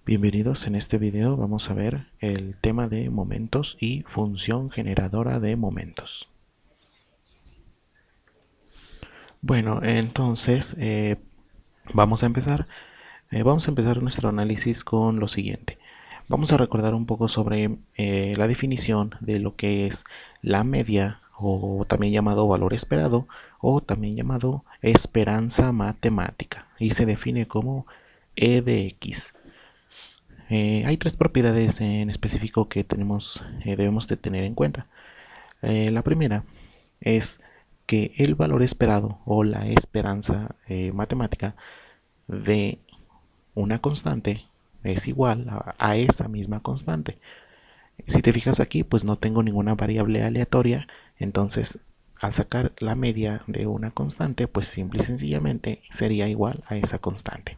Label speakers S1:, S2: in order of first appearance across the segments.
S1: Bienvenidos. En este video vamos a ver el tema de momentos y función generadora de momentos. Bueno, entonces vamos a empezar. Vamos a empezar nuestro análisis con lo siguiente. Vamos a recordar un poco sobre la definición de lo que es la media, o también llamado valor esperado, o también llamado esperanza matemática, y se define como E de X. Hay tres propiedades en específico que debemos de tener en cuenta. La primera es que el valor esperado o la esperanza matemática de una constante es igual a esa misma constante. Si te fijas aquí, pues no tengo ninguna variable aleatoria, entonces al sacar la media de una constante, pues simple y sencillamente sería igual a esa constante.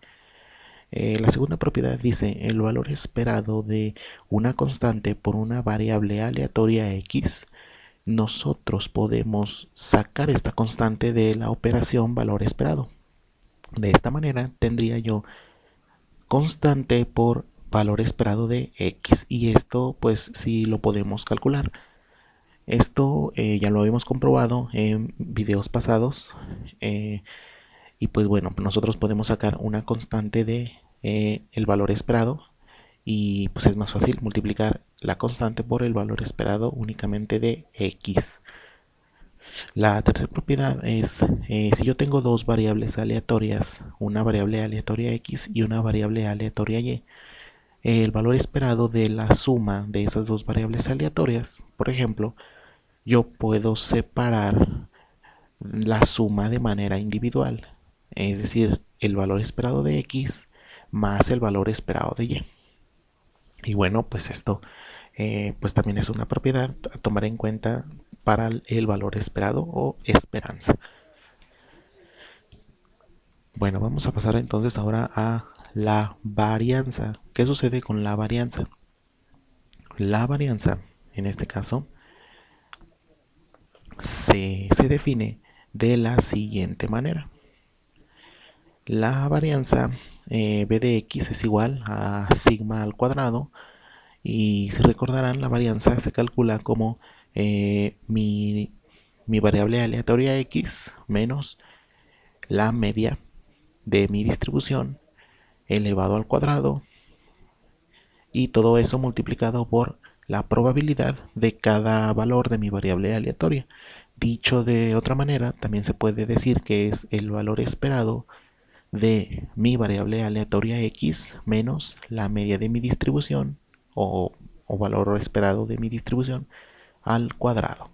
S1: La segunda propiedad dice el valor esperado de una constante por una variable aleatoria x. Nosotros podemos sacar esta constante de la operación valor esperado. De esta manera tendría yo constante por valor esperado de x, y esto pues sí lo podemos calcular. Esto ya lo habíamos comprobado en videos pasados, y pues bueno, nosotros podemos sacar una constante de el valor esperado, y pues es más fácil multiplicar la constante por el valor esperado únicamente de x. La tercera propiedad es si yo tengo dos variables aleatorias, una variable aleatoria x y una variable aleatoria y, el valor esperado de la suma de esas dos variables aleatorias, por ejemplo, yo puedo separar la suma de manera individual, es decir, el valor esperado de x más el valor esperado de y. Y bueno, pues esto pues también es una propiedad a tomar en cuenta para el valor esperado o esperanza. Bueno, vamos a pasar entonces ahora a la varianza. ¿Qué sucede con la varianza? La varianza, en este caso, se define de la siguiente manera. La varianza b de x es igual a sigma al cuadrado, y si recordarán, la varianza se calcula como mi variable aleatoria x menos la media de mi distribución elevado al cuadrado, y todo eso multiplicado por la probabilidad de cada valor de mi variable aleatoria. Dicho de otra manera, también se puede decir que es el valor esperado de mi variable aleatoria x menos la media de mi distribución, o, o valor esperado de mi distribución al cuadrado.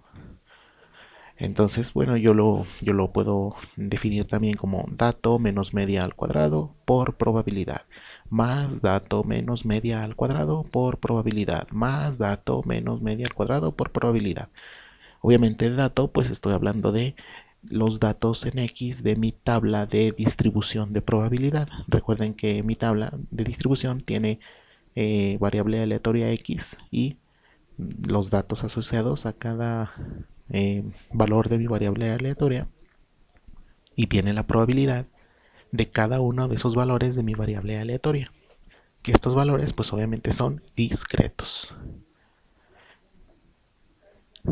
S1: Entonces, bueno, yo lo puedo definir también como dato menos media al cuadrado por probabilidad, más dato menos media al cuadrado por probabilidad, más dato menos media al cuadrado por probabilidad. Obviamente de dato, pues estoy hablando de los datos en X de mi tabla de distribución de probabilidad. Recuerden que mi tabla de distribución tiene variable aleatoria X y los datos asociados a cada valor de mi variable aleatoria, y tiene la probabilidad de cada uno de esos valores de mi variable aleatoria, que estos valores pues obviamente son discretos.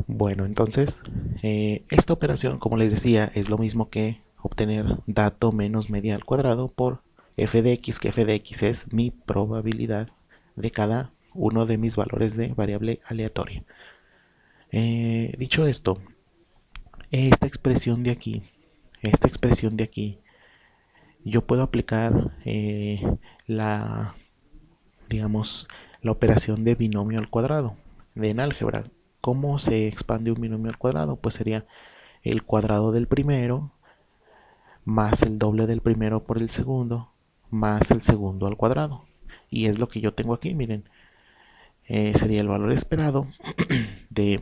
S1: Bueno, entonces esta operación, como les decía, es lo mismo que obtener dato menos media al cuadrado por f de x, que f de x es mi probabilidad de cada uno de mis valores de variable aleatoria. Dicho esto, esta expresión de aquí, yo puedo aplicar digamos, la operación de binomio al cuadrado en álgebra. ¿Cómo se expande un binomio al cuadrado? Pues sería el cuadrado del primero más el doble del primero por el segundo más el segundo al cuadrado. Y es lo que yo tengo aquí, miren. Sería el valor esperado de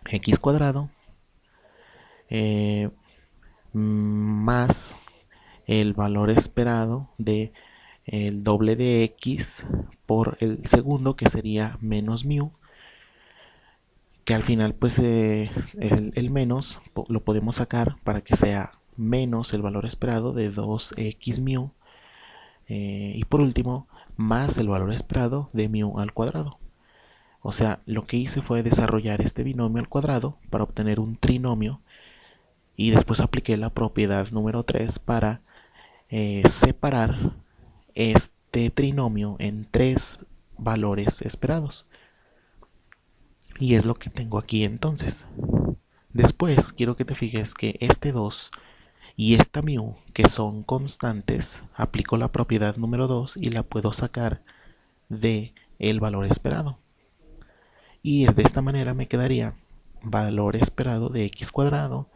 S1: x cuadrado más el valor esperado de el doble de x por el segundo, que sería menos mu, que al final pues el menos lo podemos sacar para que sea menos el valor esperado de 2x mu, y por último más el valor esperado de mu al cuadrado. O sea, lo que hice fue desarrollar este binomio al cuadrado para obtener un trinomio y después apliqué la propiedad número 3 para separar este trinomio en tres valores esperados. Y es lo que tengo aquí entonces. Después quiero que te fijes que este 2 y esta mu, que son constantes, aplico la propiedad número 2 y la puedo sacar de el valor esperado. Y de esta manera me quedaría valor esperado de x cuadrado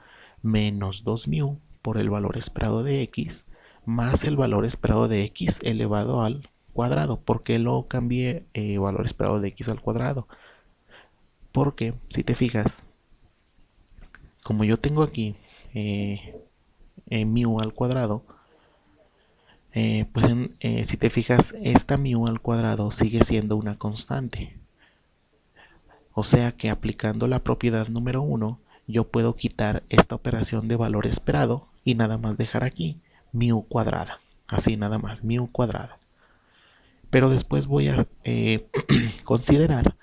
S1: menos 2 mu por el valor esperado de x más el valor esperado de x elevado al cuadrado. ¿Por qué lo cambié valor esperado de x al cuadrado? Porque si te fijas, como yo tengo aquí mu al cuadrado, si te fijas, esta mu al cuadrado sigue siendo una constante. O sea que aplicando la propiedad número 1, yo puedo quitar esta operación de valor esperado y nada más dejar aquí mu cuadrada. Así nada más, mu cuadrada. Pero después voy a considerar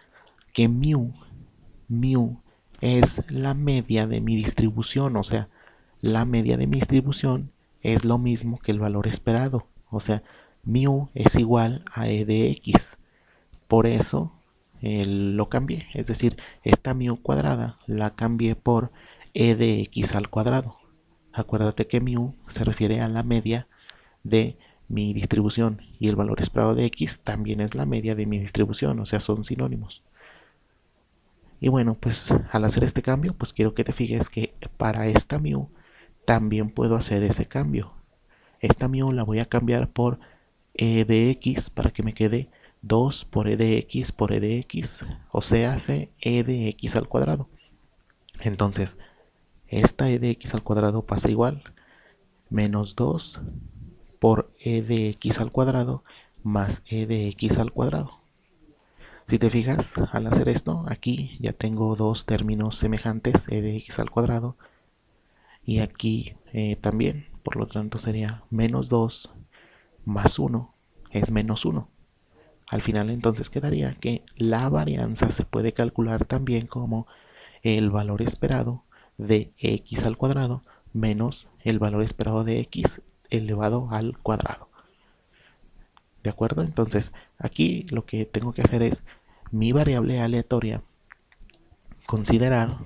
S1: que mu es la media de mi distribución. O sea, la media de mi distribución es lo mismo que el valor esperado. O sea, mu es igual a e de x. Por eso lo cambié. Es decir, esta mu cuadrada la cambié por e de x al cuadrado. Acuérdate que mu se refiere a la media de mi distribución y el valor esperado de x también es la media de mi distribución. O sea, son sinónimos. Y bueno, pues al hacer este cambio, pues quiero que te fijes que para esta mu también puedo hacer ese cambio. Esta mu la voy a cambiar por e de x para que me quede 2 por e de x por e de x, o sea, hace e de x al cuadrado. Entonces, esta e de x al cuadrado pasa igual, menos 2 por e de x al cuadrado más e de x al cuadrado. Si te fijas, al hacer esto, aquí ya tengo dos términos semejantes, e de x al cuadrado, y aquí también, por lo tanto sería menos 2 más 1 es menos 1. Al final entonces quedaría que la varianza se puede calcular también como el valor esperado de x al cuadrado menos el valor esperado de x elevado al cuadrado. ¿De acuerdo? Entonces aquí lo que tengo que hacer es mi variable aleatoria considerar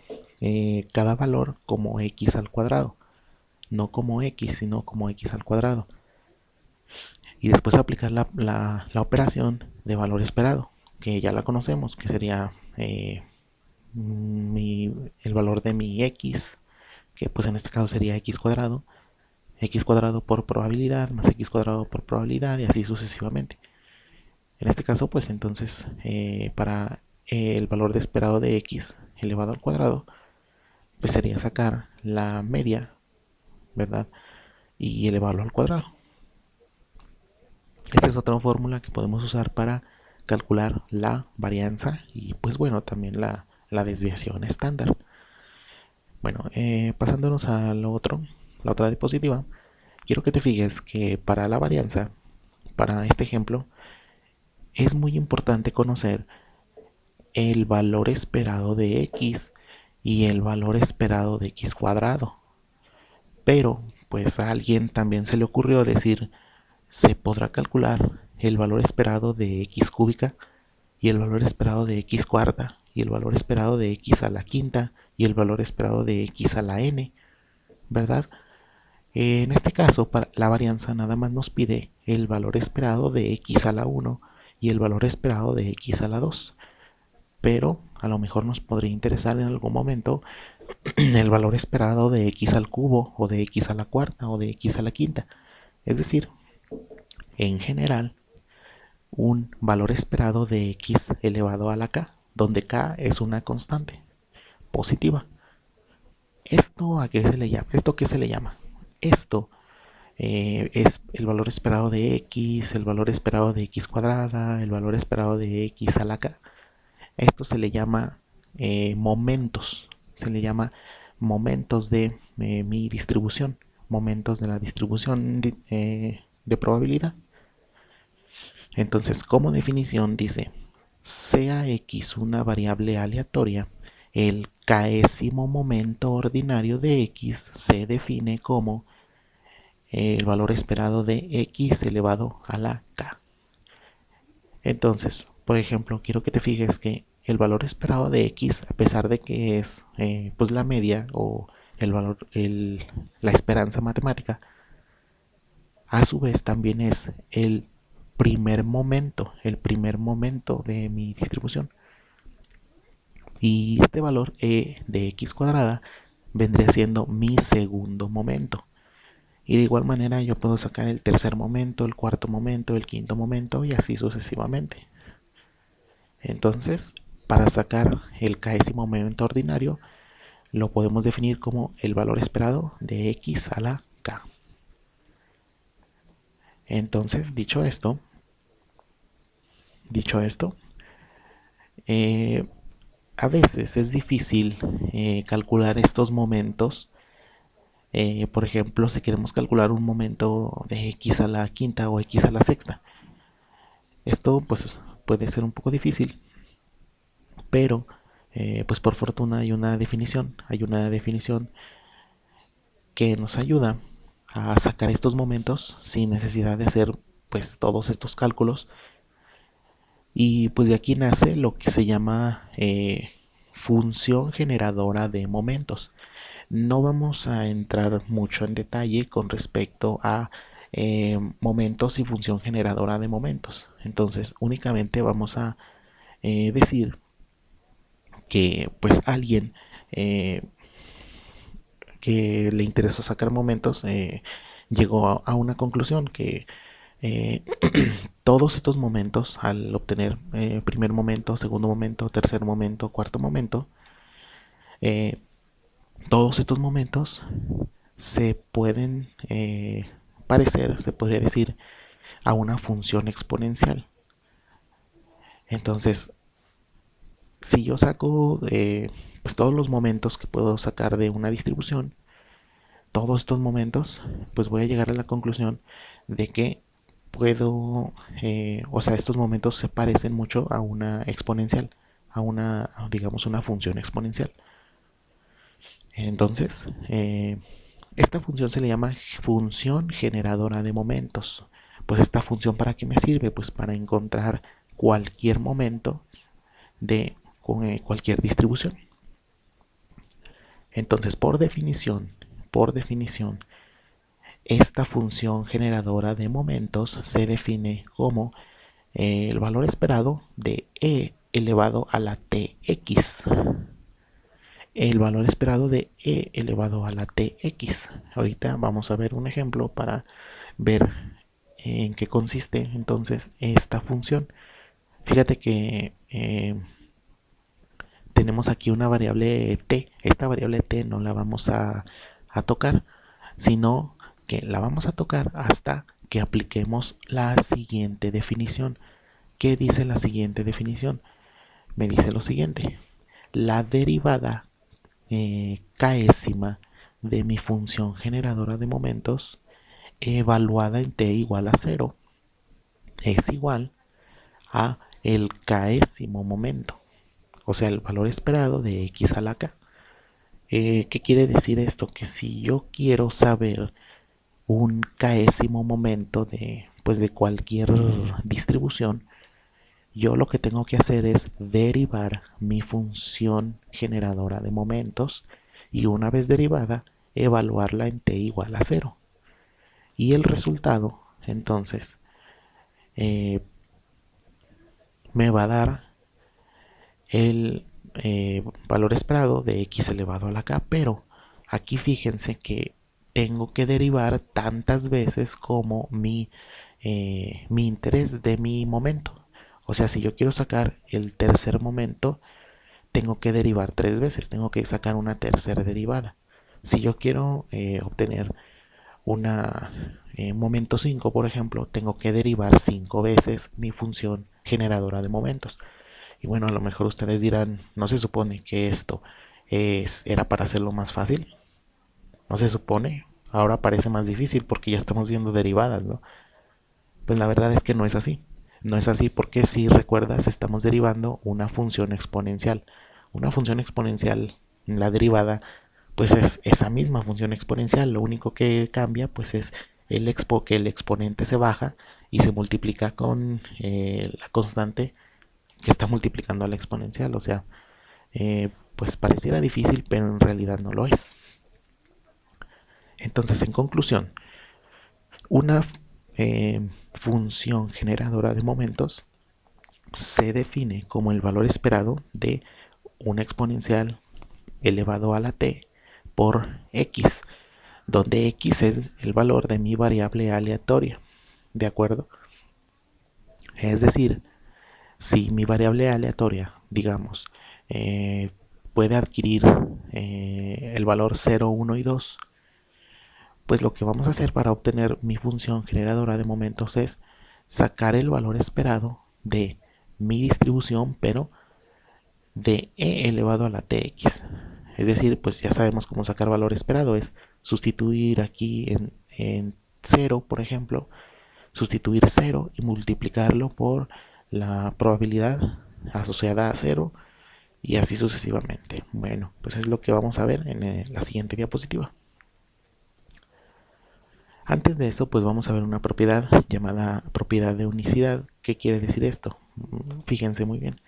S1: cada valor como x al cuadrado, no como x sino como x al cuadrado, y después aplicar la operación de valor esperado, que ya la conocemos, que sería el valor de mi x, que pues en este caso sería x cuadrado por probabilidad más x cuadrado por probabilidad y así sucesivamente. En este caso pues entonces para el valor de esperado de x elevado al cuadrado pues sería sacar la media, ¿verdad? Y elevarlo al cuadrado. Esta es otra fórmula que podemos usar para calcular la varianza y pues bueno, también la desviación estándar. Bueno, pasándonos a la otra diapositiva, quiero que te fijes que para la varianza, para este ejemplo, es muy importante conocer el valor esperado de x y el valor esperado de x cuadrado. Pero, pues a alguien también se le ocurrió decir, se podrá calcular el valor esperado de x cúbica y el valor esperado de x cuarta y el valor esperado de x a la quinta y el valor esperado de x a la n, ¿verdad? En este caso, para la varianza nada más nos pide el valor esperado de x a la 1 y el valor esperado de x a la 2. Pero a lo mejor nos podría interesar en algún momento el valor esperado de x al cubo o de x a la cuarta o de x a la quinta. Es decir, en general, un valor esperado de x elevado a la k, donde k es una constante positiva. ¿Esto a qué se le llama? ¿Esto qué se le llama? Esto es el valor esperado de x, el valor esperado de x cuadrada, el valor esperado de x a la k. Esto se le llama momentos, se le llama momentos de mi distribución, momentos de la distribución de probabilidad. Entonces, como definición dice, sea x una variable aleatoria, el késimo momento ordinario de x se define como el valor esperado de x elevado a la k. Entonces, por ejemplo, quiero que te fijes que el valor esperado de x, a pesar de que es pues la media o la esperanza matemática, a su vez también es el primer momento de mi distribución. Y este valor de x cuadrada vendría siendo mi segundo momento. Y de igual manera yo puedo sacar el tercer momento, el cuarto momento, el quinto momento y así sucesivamente. Entonces, para sacar el késimo momento ordinario, lo podemos definir como el valor esperado de x a la k. Entonces, dicho esto, eh, a veces es difícil calcular estos momentos. Por ejemplo, si queremos calcular un momento de x a la quinta o x a la sexta, esto pues puede ser un poco difícil, pero pues por fortuna hay una definición que nos ayuda a sacar estos momentos sin necesidad de hacer pues todos estos cálculos. Y pues de aquí nace lo que se llama función generadora de momentos. No vamos a entrar mucho en detalle con respecto a momentos y función generadora de momentos. Entonces únicamente vamos a decir que pues alguien eh, que le interesó sacar momentos llegó a una conclusión que eh, todos estos momentos, al obtener primer momento, segundo momento, tercer momento, cuarto momento, eh, todos estos momentos se pueden parecer, se podría decir, a una función exponencial. Entonces, si yo saco pues todos los momentos que puedo sacar de una distribución, todos estos momentos, pues voy a llegar a la conclusión de que puedo, o sea, estos momentos se parecen mucho a una exponencial, digamos, una función exponencial. Entonces, esta función se le llama función generadora de momentos. Pues esta función ¿para qué me sirve? Pues para encontrar cualquier momento de cualquier distribución. Entonces, por definición, esta función generadora de momentos se define como el valor esperado de e elevado a la tx. El valor esperado de e elevado a la tx. Ahorita vamos a ver un ejemplo para ver en qué consiste entonces esta función. Fíjate que tenemos aquí una variable t. Esta variable t no la vamos a tocar, sino que la vamos a tocar hasta que apliquemos la siguiente definición. ¿Qué dice la siguiente definición? Me dice lo siguiente: la derivada késima de mi función generadora de momentos evaluada en t igual a 0 es igual a el késimo momento, o sea, el valor esperado de x a la k. ¿Qué quiere decir esto? Que si yo quiero saber un késimo momento pues de cualquier distribución, yo lo que tengo que hacer es derivar mi función generadora de momentos y una vez derivada, evaluarla en t igual a 0. Y el resultado, entonces, eh, me va a dar el valor esperado de x elevado a la k, pero aquí fíjense que tengo que derivar tantas veces como mi interés de mi momento. O sea, si yo quiero sacar el tercer momento, tengo que derivar 3 veces, tengo que sacar una tercera derivada. Si yo quiero obtener una momento 5, por ejemplo, tengo que derivar 5 veces mi función generadora de momentos. Y bueno, a lo mejor ustedes dirán, ¿no se supone que esto era para hacerlo más fácil? ¿No se supone? Ahora parece más difícil porque ya estamos viendo derivadas, ¿no? Pues la verdad es que no es así. No es así porque si recuerdas estamos derivando una función exponencial. Una función exponencial, la derivada, pues es esa misma función exponencial. Lo único que cambia pues es que el exponente se baja y se multiplica con la constante que está multiplicando a la exponencial. O sea, pues pareciera difícil, pero en realidad no lo es. Entonces, en conclusión, una función generadora de momentos se define como el valor esperado de una exponencial elevado a la t por x, donde x es el valor de mi variable aleatoria. ¿De acuerdo? Es decir, si mi variable aleatoria, digamos, puede adquirir el valor 0, 1 y 2, pues lo que vamos a hacer para obtener mi función generadora de momentos es sacar el valor esperado de mi distribución, pero de e elevado a la tx. Es decir, pues ya sabemos cómo sacar valor esperado, es sustituir aquí en 0, por ejemplo, sustituir 0 y multiplicarlo por la probabilidad asociada a 0 y así sucesivamente. Bueno, pues es lo que vamos a ver en la siguiente diapositiva. Antes de eso, pues vamos a ver una propiedad llamada propiedad de unicidad. ¿Qué quiere decir esto? Fíjense muy bien.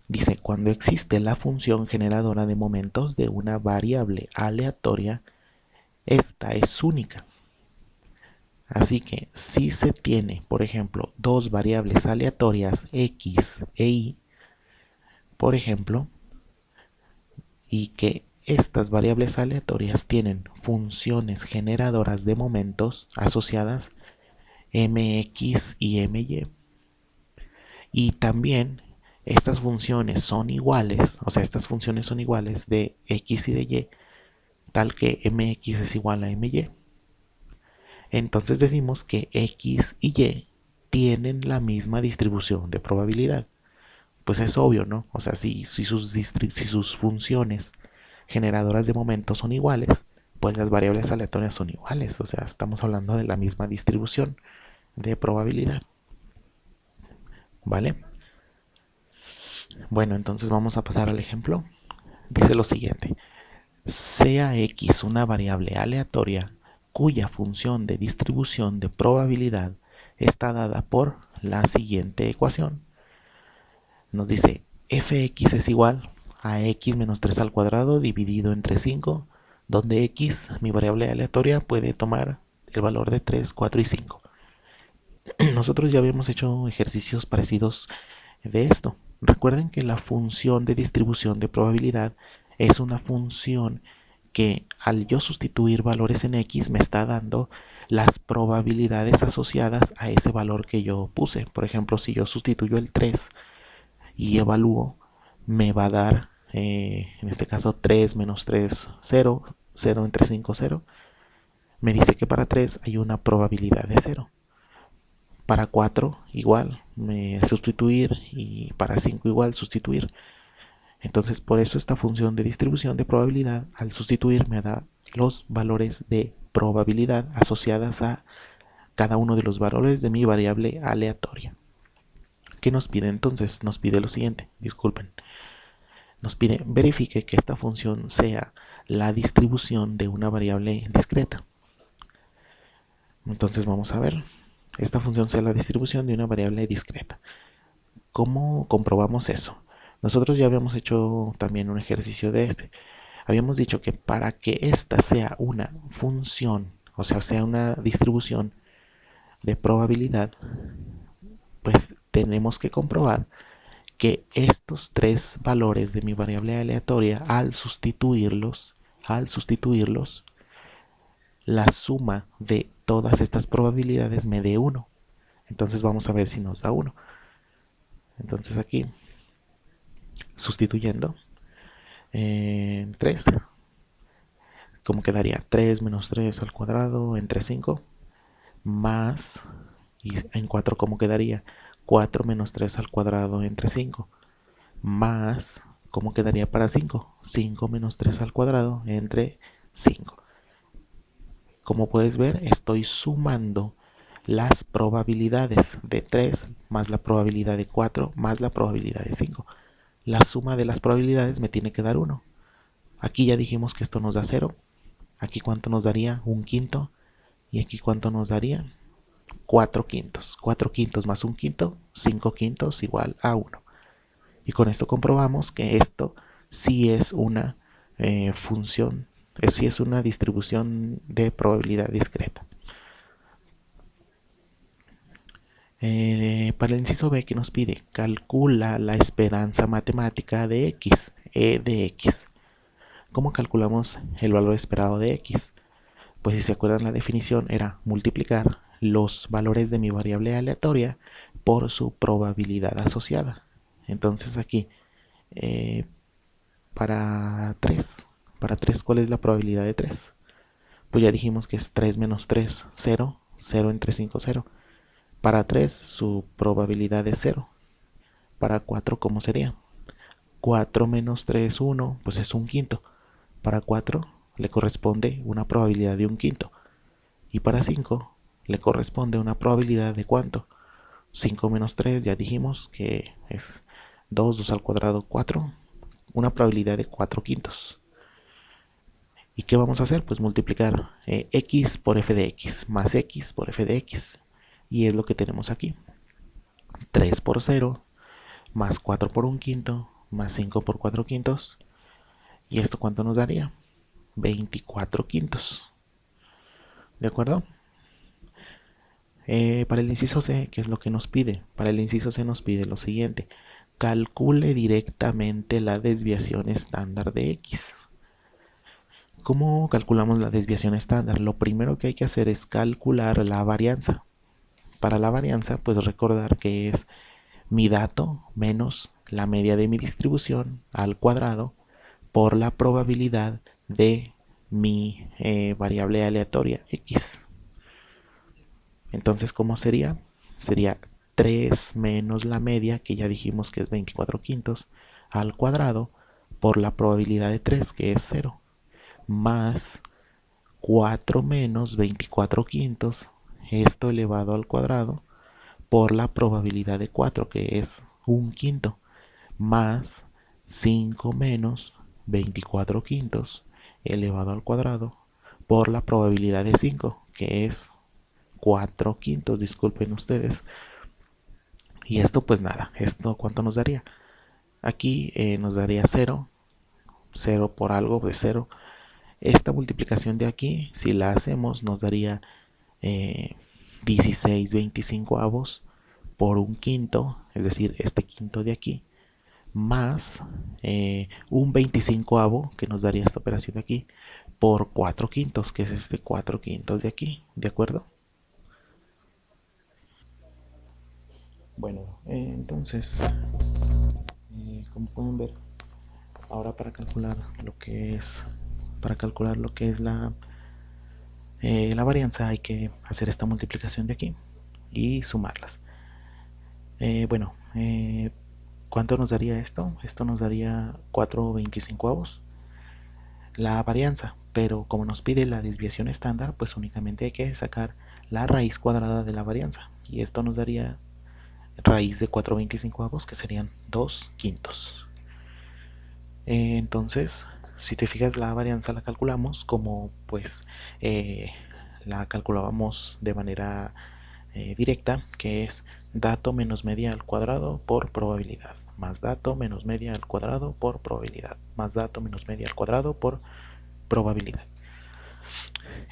S1: Dice, cuando existe la función generadora de momentos de una variable aleatoria, esta es única. Así que si se tiene, por ejemplo, dos variables aleatorias x e y, por ejemplo, y que estas variables aleatorias tienen funciones generadoras de momentos asociadas mx y my, y también estas funciones son iguales, o sea, estas funciones son iguales de x y de y, tal que mx es igual a my. Entonces decimos que x y y tienen la misma distribución de probabilidad. Pues es obvio, ¿no? O sea, si sus funciones generadoras de momentos son iguales, pues las variables aleatorias son iguales. O sea, estamos hablando de la misma distribución de probabilidad. ¿Vale? Bueno, entonces vamos a pasar al ejemplo. Dice lo siguiente. Sea x una variable aleatoria cuya función de distribución de probabilidad está dada por la siguiente ecuación. Nos dice fx es igual a x menos 3 al cuadrado dividido entre 5, donde x, mi variable aleatoria, puede tomar el valor de 3, 4 y 5. Nosotros ya habíamos hecho ejercicios parecidos de esto. Recuerden que la función de distribución de probabilidad es una función que al yo sustituir valores en x me está dando las probabilidades asociadas a ese valor que yo puse. Por ejemplo, si yo sustituyo el 3 y evalúo, me va a dar, en este caso, 3 menos 3, 0, 0 entre 5, 0. Me dice que para 3 hay una probabilidad de 0. Para 4 igual, sustituir, y para 5 igual, sustituir. Entonces, por eso esta función de distribución de probabilidad, al sustituir, me da los valores de probabilidad asociadas a cada uno de los valores de mi variable aleatoria. ¿Qué nos pide entonces? Nos pide lo siguiente, disculpen. Nos pide verifique que esta función sea la distribución de una variable discreta. Entonces vamos a ver, esta función sea la distribución de una variable discreta. ¿Cómo comprobamos eso? Nosotros ya habíamos hecho también un ejercicio de este. Habíamos dicho que para que esta sea una función, o sea una distribución de probabilidad, pues tenemos que comprobar que estos tres valores de mi variable aleatoria, al sustituirlos, la suma de todas estas probabilidades me dé 1. Entonces vamos a ver si nos da 1. Entonces aquí, sustituyendo, 3, ¿cómo quedaría? 3 menos 3 al cuadrado entre 5, más, y en 4, ¿cómo quedaría? 4 menos 3 al cuadrado entre 5, más, ¿cómo quedaría para 5? 5 menos 3 al cuadrado entre 5. Como puedes ver, estoy sumando las probabilidades de 3 más la probabilidad de 4 más la probabilidad de 5. La suma de las probabilidades me tiene que dar 1. Aquí ya dijimos que esto nos da 0. Aquí cuánto nos daría, un quinto. Y aquí cuánto nos daría, 4 quintos. 4 quintos más un quinto, 5 quintos igual a 1. Y con esto comprobamos que esto sí es una función, sí es una distribución de probabilidad discreta. Para el inciso B, que nos pide, calcula la esperanza matemática de x, e de x. ¿Cómo calculamos el valor esperado de x? Pues si se acuerdan, la definición era multiplicar los valores de mi variable aleatoria por su probabilidad asociada. Entonces aquí, eh, para 3, ¿cuál es la probabilidad de 3? Pues ya dijimos que es 3 menos 3, 0, 0 entre 5, 0. Para 3 su probabilidad es 0. Para 4, ¿cómo sería? 4 menos 3, 1, pues es un quinto. Para 4 le corresponde una probabilidad de un quinto. Y para 5 le corresponde una probabilidad de ¿cuánto? 5 menos 3, ya dijimos que es 2, 2 al cuadrado, 4. Una probabilidad de 4 quintos. ¿Y qué vamos a hacer? Pues multiplicar x por f de x más x por f de x. Y es lo que tenemos aquí. 3 por 0 más 4 por un quinto más 5 por 4 quintos. ¿Y esto cuánto nos daría? 24 quintos. ¿De acuerdo? Para el inciso C, ¿qué es lo que nos pide? Para el inciso C nos pide lo siguiente. Calcule directamente la desviación estándar de x. ¿Cómo calculamos la desviación estándar? Lo primero que hay que hacer es calcular la varianza. Para la varianza, pues recordar que es mi dato menos la media de mi distribución al cuadrado por la probabilidad de mi variable aleatoria x. Entonces, ¿cómo sería? Sería 3 menos la media, que ya dijimos que es 24 quintos, al cuadrado por la probabilidad de 3, que es 0, más 4 menos 24 quintos, esto elevado al cuadrado, por la probabilidad de 4, que es un quinto, más 5 menos 24 quintos, elevado al cuadrado, por la probabilidad de 5, que es 4 quintos, disculpen ustedes. Y esto pues nada, esto ¿cuánto nos daría? Aquí nos daría 0, 0 por algo de 0. Esta multiplicación de aquí, si la hacemos, nos daría 16 25 avos por un quinto, es decir, este quinto de aquí, más un 25avo, que nos daría esta operación de aquí, por 4 quintos, que es este 4 quintos de aquí, ¿de acuerdo? Bueno, entonces, como pueden ver, ahora para calcular lo que es la varianza, hay que hacer esta multiplicación de aquí y sumarlas. Bueno, ¿cuánto nos daría esto? Esto nos daría 4/25 la varianza, pero como nos pide la desviación estándar, pues únicamente hay que sacar la raíz cuadrada de la varianza, y esto nos daría raíz de 4/25, que serían 2 quintos. Entonces, si te fijas, la varianza la calculamos como pues la calculábamos de manera directa, que es dato menos media al cuadrado por probabilidad, más dato menos media al cuadrado por probabilidad, más dato menos media al cuadrado por probabilidad.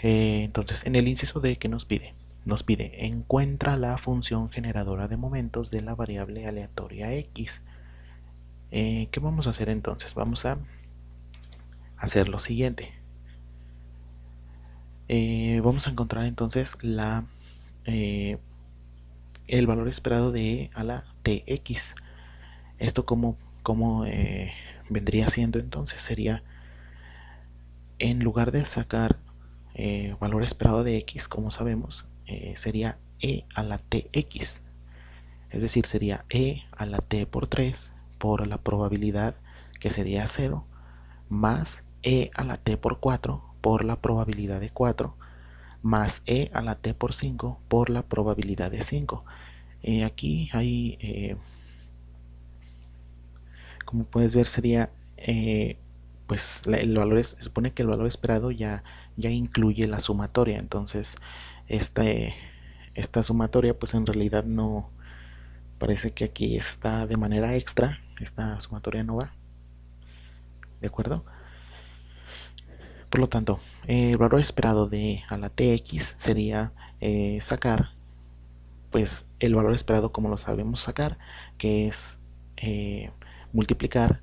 S1: Entonces, en el inciso D, ¿qué nos pide? Nos pide, encuentra la función generadora de momentos de la variable aleatoria x. ¿Qué vamos a hacer entonces? Vamos a hacer lo siguiente. Vamos a encontrar entonces el valor esperado de e a la tx. Esto como vendría siendo entonces, sería, en lugar de sacar valor esperado de x, como sabemos, sería e a la tx. Es decir, sería e a la t por 3 por la probabilidad, que sería 0, más e a la t por 4 por la probabilidad de 4, más e a la t por 5 por la probabilidad de 5. Aquí hay, como puedes ver, sería, pues el valor se supone que el valor esperado ya incluye la sumatoria. Entonces esta sumatoria pues en realidad no, parece que aquí está de manera extra, esta sumatoria no va, ¿de acuerdo? Por lo tanto, el valor esperado de a la tx sería sacar pues el valor esperado como lo sabemos sacar, que es multiplicar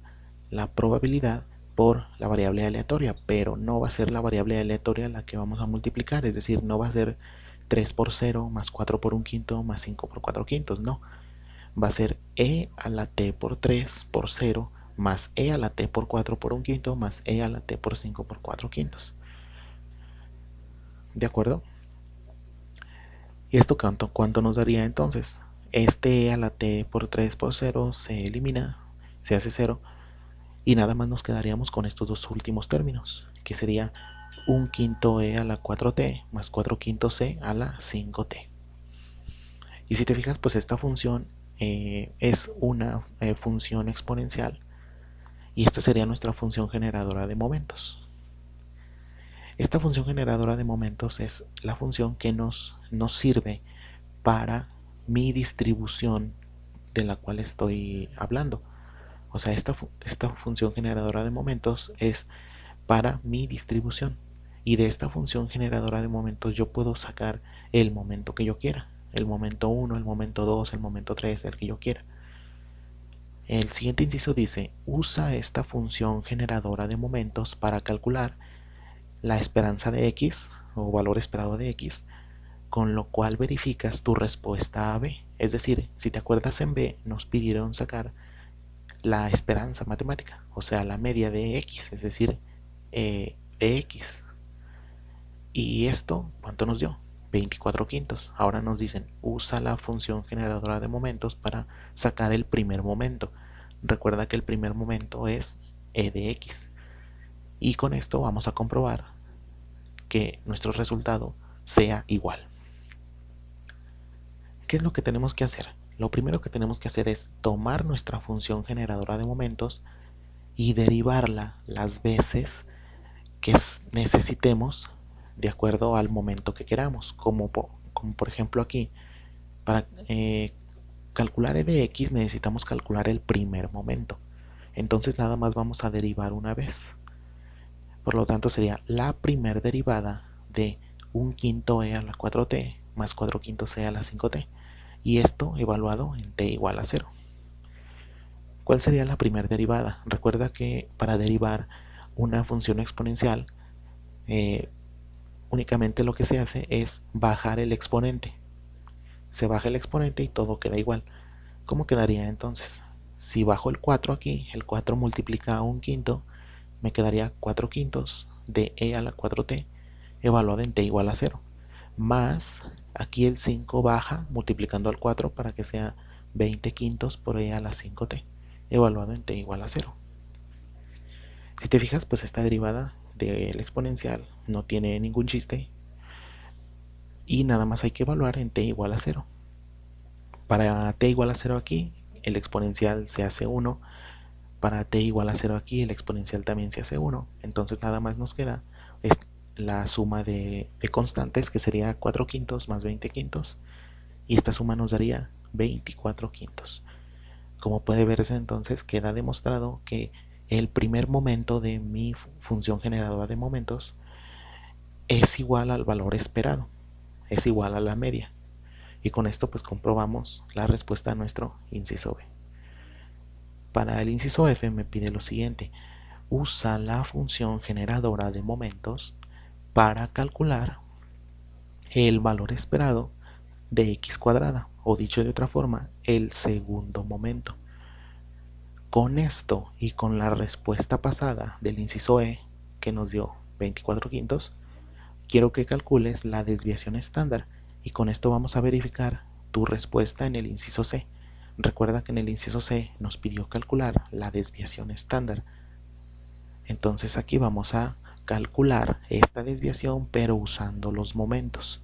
S1: la probabilidad por la variable aleatoria, pero no va a ser la variable aleatoria la que vamos a multiplicar, es decir, no va a ser 3 por 0 más 4 por un quinto más 5 por 4 quintos, no, va a ser e a la t por 3 por 0 más e a la t por 4 por un quinto más e a la t por 5 por 4 quintos. ¿De acuerdo? ¿Y esto cuánto nos daría entonces? Este e a la t por 3 por 0 se elimina, se hace 0, y nada más nos quedaríamos con estos dos últimos términos, que sería un quinto e a la 4t más 4 quintos e a la 5t. Y si te fijas, pues esta función es una función exponencial, y esta sería nuestra función generadora de momentos. Esta función generadora de momentos es la función que nos sirve para mi distribución de la cual estoy hablando. O sea, esta función generadora de momentos es para mi distribución. Y de esta función generadora de momentos yo puedo sacar el momento que yo quiera. El momento 1, el momento 2, el momento 3, el que yo quiera. El siguiente inciso dice, usa esta función generadora de momentos para calcular la esperanza de x o valor esperado de x, con lo cual verificas tu respuesta a b. Es decir, si te acuerdas, en b nos pidieron sacar la esperanza matemática, o sea, la media de x, es decir, de x. Y esto, ¿cuánto nos dio? 24 quintos. Ahora nos dicen, usa la función generadora de momentos para sacar el primer momento. Recuerda que el primer momento es e de x. Y con esto vamos a comprobar que nuestro resultado sea igual. ¿Qué es lo que tenemos que hacer? Lo primero que tenemos que hacer es tomar nuestra función generadora de momentos y derivarla las veces que necesitemos de acuerdo al momento que queramos, como por ejemplo aquí, para calcular e de x necesitamos calcular el primer momento, entonces nada más vamos a derivar una vez, por lo tanto sería la primer derivada de un quinto e a la 4t más 4 quintos e a la 5t, y esto evaluado en t igual a 0. ¿Cuál sería la primera derivada? Recuerda que para derivar una función exponencial únicamente lo que se hace es bajar el exponente. Se baja el exponente y todo queda igual. ¿Cómo quedaría entonces? Si bajo el 4 aquí, el 4 multiplica a un quinto, me quedaría 4 quintos de e a la 4t evaluado en t igual a 0. Más, aquí el 5 baja multiplicando al 4 para que sea 20 quintos por e a la 5t evaluado en t igual a 0. Si te fijas, pues esta derivada del exponencial no tiene ningún chiste y nada más hay que evaluar en t igual a 0. Para t igual a 0 aquí, el exponencial se hace 1. Para t igual a 0 aquí, el exponencial también se hace 1. Entonces nada más nos queda la suma de constantes, que sería 4 quintos más 20 quintos. Y esta suma nos daría 24 quintos. Como puede verse, entonces queda demostrado que el primer momento de mi función generadora de momentos es igual al valor esperado, es igual a la media. Y con esto pues comprobamos la respuesta a nuestro inciso B. Para el inciso F me pide lo siguiente: usa la función generadora de momentos para calcular el valor esperado de x cuadrada, o dicho de otra forma, el segundo momento. Con esto y con la respuesta pasada del inciso E, que nos dio 24 quintos, quiero que calcules la desviación estándar, y con esto vamos a verificar tu respuesta en el inciso C. Recuerda que en el inciso C nos pidió calcular la desviación estándar. Entonces aquí vamos a calcular esta desviación pero usando los momentos.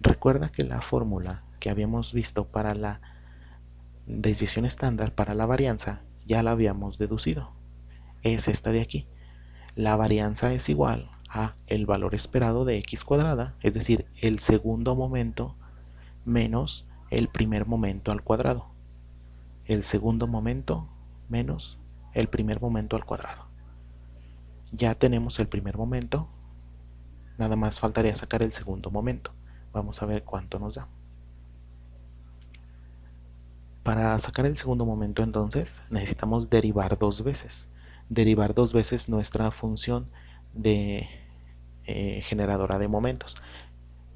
S1: Recuerda que la fórmula que habíamos visto para la desviación estándar para la varianza ya la habíamos deducido. Es esta de aquí. La varianza es igual a el valor esperado de x cuadrada, es decir, el segundo momento menos el primer momento al cuadrado. El segundo momento menos el primer momento al cuadrado. Ya tenemos el primer momento, nada más faltaría sacar el segundo momento. Vamos a ver cuánto nos da. Para sacar el segundo momento entonces necesitamos derivar dos veces. Derivar dos veces nuestra función de generadora de momentos.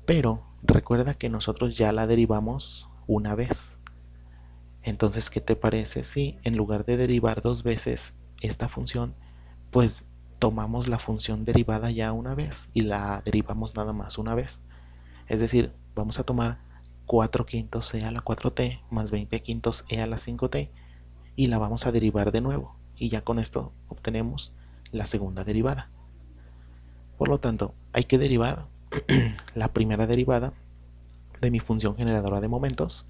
S1: Pero recuerda que nosotros ya la derivamos una vez. Entonces, ¿qué te parece si en lugar de derivar dos veces esta función, pues tomamos la función derivada ya una vez y la derivamos nada más una vez? Es decir, vamos a tomar 4 quintos e a la 4t más 20 quintos e a la 5t y la vamos a derivar de nuevo. Y ya con esto obtenemos la segunda derivada. Por lo tanto, hay que derivar la primera derivada de mi función generadora de momentos.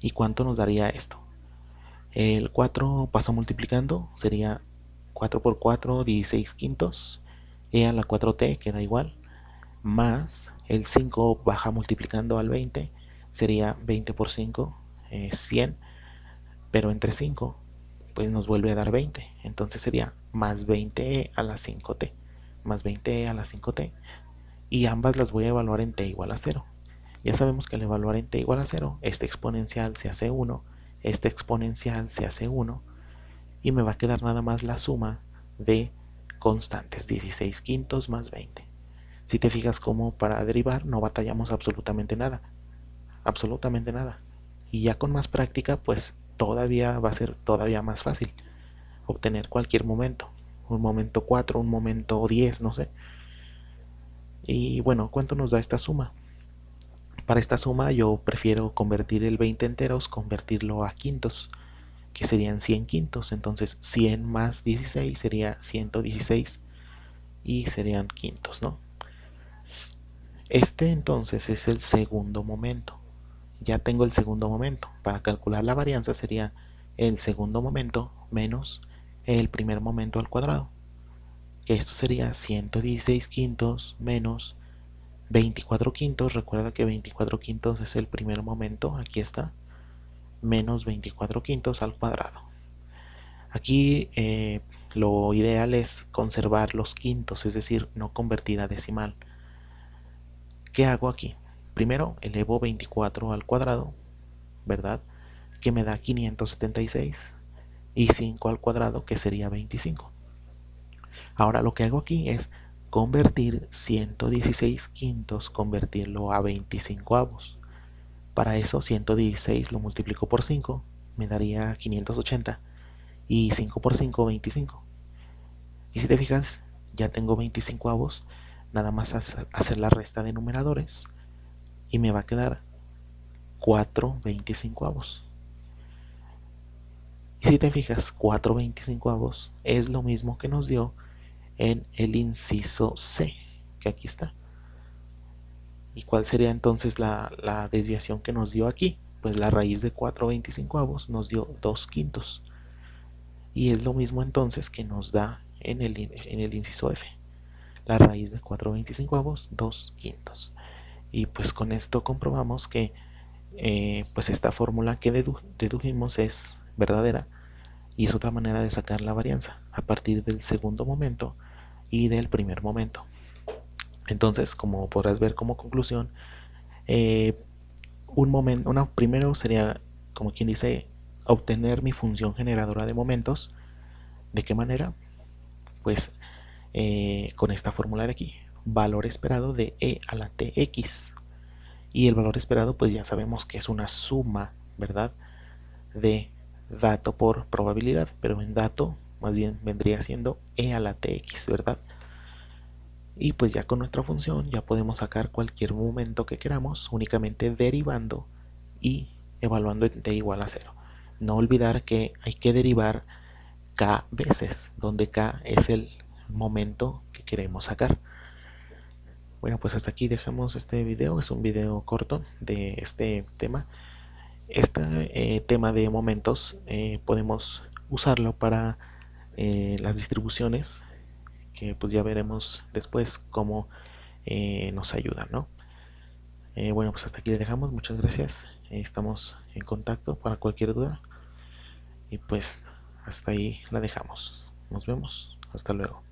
S1: ¿Y cuánto nos daría esto? El 4 pasa multiplicando, sería 4 por 4, 16 quintos, e a la 4t queda igual, más el 5 baja multiplicando al 20, sería 20 por 5, 100, pero entre 5 pues nos vuelve a dar 20, entonces sería más 20 a la 5t, más 20 a la 5t, y ambas las voy a evaluar en t igual a 0. Ya sabemos que al evaluar en t igual a 0, este exponencial se hace 1, este exponencial se hace 1, y me va a quedar nada más la suma de constantes, 16 quintos más 20. Si te fijas como para derivar no batallamos absolutamente nada, y ya con más práctica pues todavía va a ser todavía más fácil obtener cualquier momento, un momento 4, un momento 10, no sé. Y bueno, ¿cuánto nos da esta suma? Para esta suma yo prefiero convertir el 20 enteros, convertirlo a quintos, que serían 100 quintos. Entonces 100 más 16 sería 116 y serían quintos, ¿no? Este entonces es el segundo momento. Ya tengo el segundo momento. Para calcular la varianza sería el segundo momento menos el primer momento al cuadrado. Que esto sería 116 quintos menos 24 quintos. Recuerda que 24 quintos es el primer momento. Aquí está. Menos 24 quintos al cuadrado. Aquí lo ideal es conservar los quintos, es decir, no convertir a decimal. ¿Qué hago aquí? Primero elevo 24 al cuadrado, ¿verdad? Que me da 576 y 5 al cuadrado, que sería 25. Ahora lo que hago aquí es convertir 116 quintos, convertirlo a 25 avos. Para eso 116 lo multiplico por 5, me daría 580 y 5 por 5, 25. Y si te fijas, ya tengo 25 avos, nada más hacer la resta de numeradores y me va a quedar 4 25 avos. Y si te fijas, 4 25 avos es lo mismo que nos dio en el inciso C, que aquí está. ¿Y cuál sería entonces la desviación que nos dio aquí? Pues la raíz de 4 25 avos nos dio 2 quintos. Y es lo mismo entonces que nos da en el inciso F. La raíz de 4 25 avos, 2 quintos. Y pues con esto comprobamos que pues esta fórmula que dedujimos es verdadera, y es otra manera de sacar la varianza a partir del segundo momento y del primer momento. Entonces, como podrás ver como conclusión, primero sería, como quien dice, obtener mi función generadora de momentos. ¿De qué manera? Pues con esta fórmula de aquí, valor esperado de e a la tx. Y el valor esperado pues ya sabemos que es una suma, ¿verdad?, de dato por probabilidad, pero en dato más bien vendría siendo e a la tx, ¿verdad? Y pues ya con nuestra función ya podemos sacar cualquier momento que queramos, únicamente derivando y evaluando en t igual a 0. No olvidar que hay que derivar k veces, donde k es el momento que queremos sacar. Bueno, pues hasta aquí dejamos este video. Es un video corto de este tema. Este tema de momentos podemos usarlo para las distribuciones, que pues ya veremos después cómo nos ayudan, ¿no? Bueno, pues hasta aquí le dejamos. Muchas gracias. Estamos en contacto para cualquier duda. Y pues hasta ahí la dejamos. Nos vemos. Hasta luego.